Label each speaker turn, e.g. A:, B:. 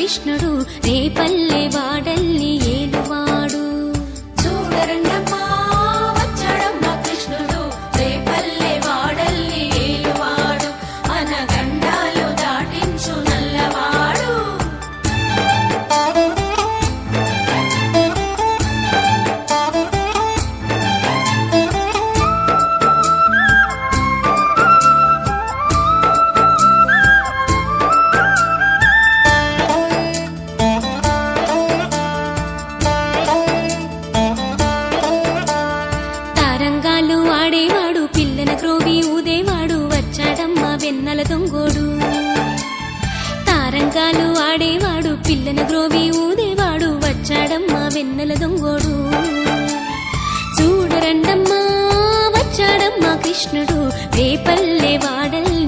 A: కృష్ణుడు రేపల్లె వాడల్ని ఏలువాడు.
B: చూడరండమ్మా వచ్చాడమ్మా కృష్ణుడు రేపల్లె వాడల్ని ఏలువాడు, అనగండాలు దాటించు నల్లవాడు.
A: తారంగాలు ఆడేవాడు పిల్లన క్రోవి ఊదేవాడు వచ్చాడమ్మా వెన్నెల దొంగోడు. తారంగాలు ఆడేవాడు పిల్లన గ్రోవి ఊదేవాడు వచ్చాడమ్మా వెన్నెల దొంగోడు. చూడరండమ్మా వచ్చాడమ్మా కృష్ణుడు రేపల్లె వాడల్ని